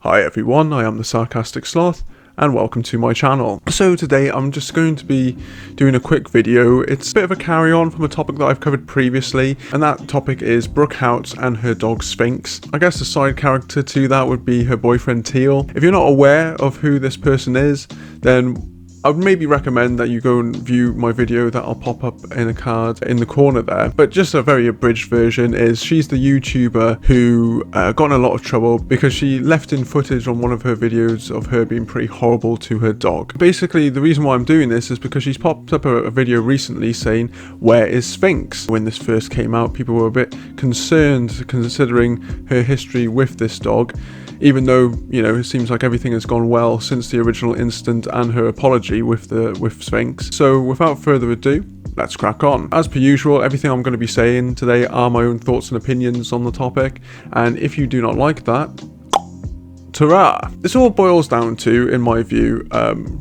Hi everyone, I am the Sarcastic Sloth and welcome to my channel. So today I'm just going to be doing a quick video. It's a bit of a carry on from a topic that I've covered previously, and that topic is Brooke Houts and her dog Sphinx. I guess the side character to that would be her boyfriend Teal. If you're not aware of who this person is, then I would maybe recommend that you go and view my video that I'll pop up in a card in the corner there. But just a very abridged version is she's the YouTuber who got in a lot of trouble because she left in footage on one of her videos of her being pretty horrible to her dog. Basically, the reason why I'm doing this is because she's popped up a video recently saying, "Where is Sphinx?" When this first came out, people were a bit concerned considering her history with this dog. Even though, you know, it seems like everything has gone well since the original incident and her apology with Sphinx. So without further ado, let's crack on. As per usual, everything I'm going to be saying today are my own thoughts and opinions on the topic, and if you do not like that, ta-ra! This all boils down to, in my view,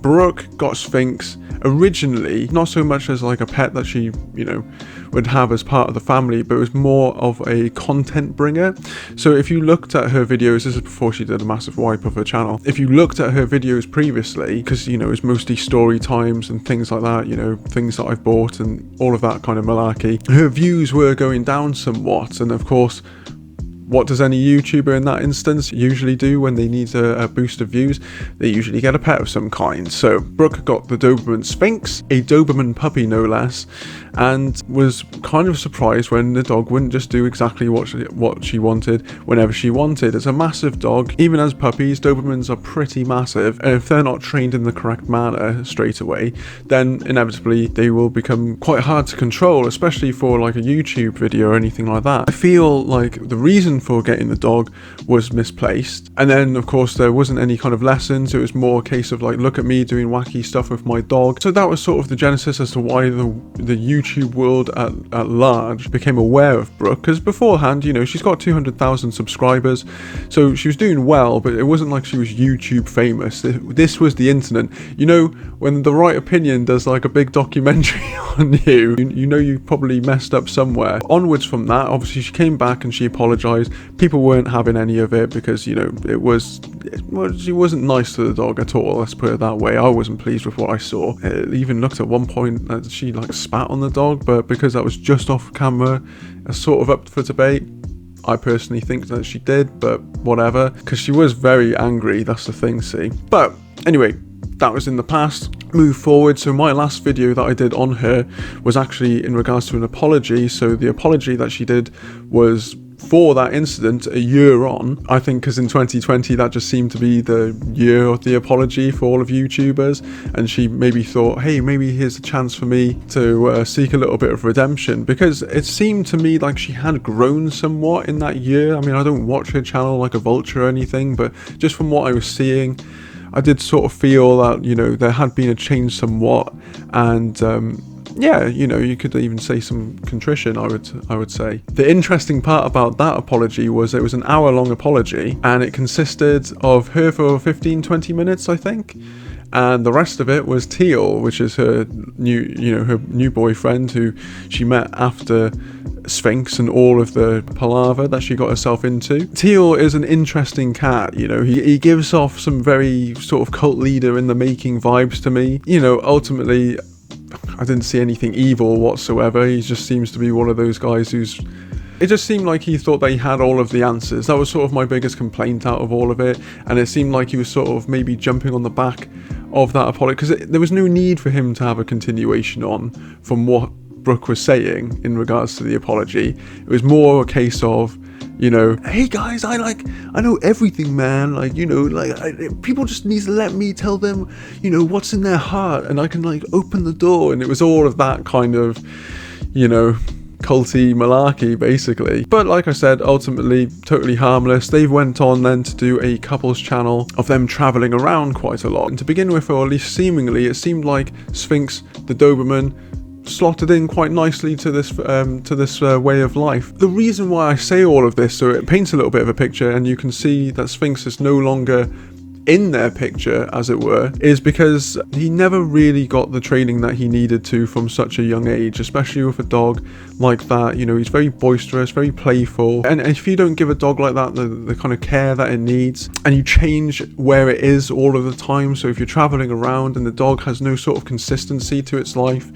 Brooke got Sphinx originally not so much as like a pet that she, you know, would have as part of the family, but it was more of a content bringer. So if you looked at her videos, this is before she did a massive wipe of her channel, if you looked at her videos previously, because, you know, it's mostly story times and things like that, you know, things that I've bought and all of that kind of malarkey, her views were going down somewhat. And of course, what does any YouTuber in that instance usually do when they need a boost of views? They usually get a pet of some kind. So Brooke got the Doberman Sphinx, a Doberman puppy no less, and was kind of surprised when the dog wouldn't just do exactly what she wanted whenever she wanted. It's a massive dog. Even as puppies, Dobermans are pretty massive, and if they're not trained in the correct manner straight away, then inevitably they will become quite hard to control, especially for like a YouTube video or anything like that. I feel like the reason for getting the dog was misplaced, and then of course there wasn't any kind of lessons. It was more a case of like, look at me doing wacky stuff with my dog. So that was sort of the genesis as to why the YouTube world at large became aware of Brooke, because beforehand, you know, she's got 200,000 subscribers, so she was doing well, but it wasn't like she was YouTube famous. This was the internet. You know, when The Right Opinion does like a big documentary on you, you know you probably messed up somewhere. Onwards from that, obviously she came back and she apologized. People weren't having any of it because, you know, she wasn't nice to the dog at all, let's put it that way. I wasn't pleased with what I saw. It even looked at one point that she like spat on the dog, but because that was just off camera, it's sort of up for debate. I personally think that she did, but whatever, because she was very angry, that's the thing, see. But anyway, that was in the past. Move forward. So my last video that I did on her was actually in regards to an apology. So the apology that she did was for that incident a year on, I think, because in 2020 that just seemed to be the year of the apology for all of YouTubers, and she maybe thought, hey, maybe here's a chance for me to seek a little bit of redemption, because it seemed to me like she had grown somewhat in that year. I mean, I don't watch her channel like a vulture or anything, but just from what I was seeing, I did sort of feel that, you know, there had been a change somewhat, and yeah, you know, you could even say some contrition, I would say. The interesting part about that apology was it was an hour-long apology, and it consisted of her for 15-20 minutes, I think. And the rest of it was Teal, which is her new boyfriend, who she met after Sphinx and all of the palaver that she got herself into. Teal is an interesting cat, you know, he gives off some very sort of cult leader in the making vibes to me. You know, ultimately, I didn't see anything evil whatsoever. He just seems to be one of those guys it just seemed like he thought that he had all of the answers. That was sort of my biggest complaint out of all of it, and it seemed like he was sort of maybe jumping on the back of that apology, because there was no need for him to have a continuation on from what Brooke was saying in regards to the apology. It was more a case of, you know, hey guys, I know everything, man, like, you know, like people just need to let me tell them, you know, what's in their heart, and I can like open the door. And it was all of that kind of, you know, culty malarkey basically. But like I said, ultimately totally harmless. They went on then to do a couples channel of them traveling around quite a lot, and to begin with, or at least seemingly, it seemed like Sphinx the Doberman slotted in quite nicely to this way of life. The reason why I say all of this, so it paints a little bit of a picture, and you can see that Sphinx is no longer in their picture, as it were, is because he never really got the training that he needed to from such a young age, especially with a dog like that. You know, he's very boisterous, very playful, and if you don't give a dog like that the kind of care that it needs, and you change where it is all of the time, so if you're traveling around and the dog has no sort of consistency to its life,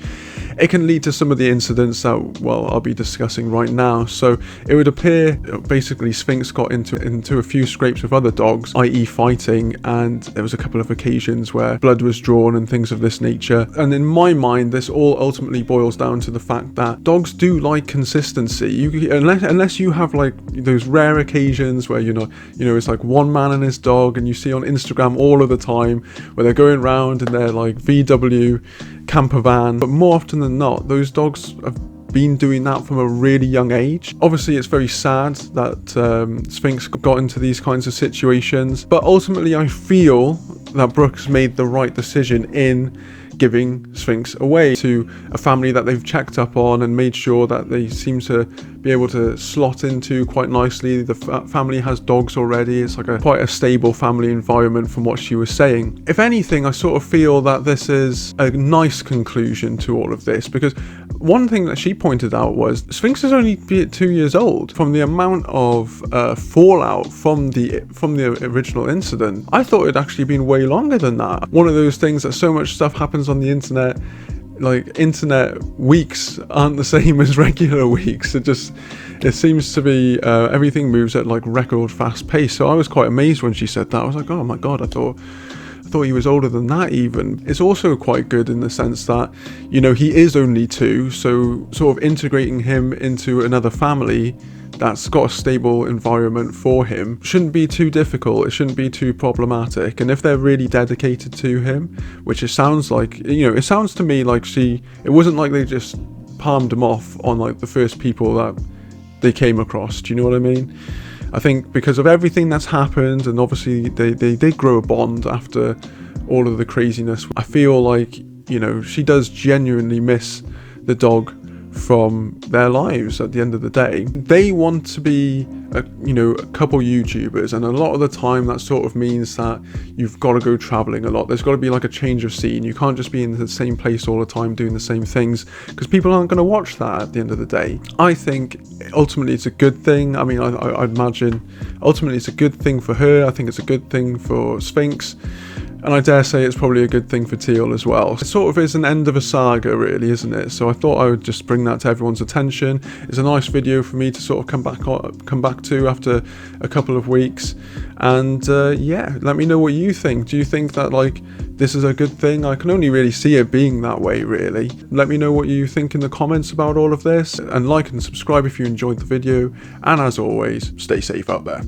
it can lead to some of the incidents that, well, I'll be discussing right now. So it would appear basically Sphinx got into a few scrapes with other dogs, i.e. fighting, and there was a couple of occasions where blood was drawn and things of this nature. And in my mind, this all ultimately boils down to the fact that dogs do like consistency. Unless you have like those rare occasions where it's like one man and his dog, and you see on Instagram all of the time where they're going around in their like VW camper van, but more often than not, those dogs have been doing that from a really young age. Obviously, it's very sad that Sphinx got into these kinds of situations, but ultimately I feel that Brooke's made the right decision in giving Sphinx away to a family that they've checked up on and made sure that they seem to be able to slot into quite nicely. The family has dogs already. It's like quite a stable family environment from what she was saying. If anything, I sort of feel that this is a nice conclusion to all of this, because one thing that she pointed out was Sphinx is only 2 years old. From the amount of fallout from the original incident, I thought it'd actually been way longer than that. One of those things that so much stuff happens on the internet, like internet weeks aren't the same as regular weeks. It seems to be everything moves at like record fast pace. So I was quite amazed when she said that. I was like, oh my god, I thought he was older than that even. It's also quite good in the sense that, you know, he is only 2, so sort of integrating him into another family that's got a stable environment for him shouldn't be too difficult. It shouldn't be too problematic. And if they're really dedicated to him, which it sounds like, you know, it sounds to me like it wasn't like they just palmed him off on like the first people that they came across. Do you know what I mean? I think because of everything that's happened, and obviously they did grow a bond after all of the craziness, I feel like, you know, she does genuinely miss the dog from their lives at the end of the day. They want to be a couple YouTubers, and a lot of the time that sort of means that you've got to go traveling a lot. There's got to be like a change of scene. You can't just be in the same place all the time doing the same things, because people aren't going to watch that at the end of the day. I think ultimately it's a good thing. I mean, I'd imagine ultimately it's a good thing for her. I think it's a good thing for Sphinx, and I dare say it's probably a good thing for Teal as well. It sort of is an end of a saga, really, isn't it? So I thought I would just bring that to everyone's attention. It's a nice video for me to sort of come back to after a couple of weeks. And yeah, let me know what you think. Do you think that like this is a good thing? I can only really see it being that way, really. Let me know what you think in the comments about all of this, and like and subscribe if you enjoyed the video. And as always, stay safe out there.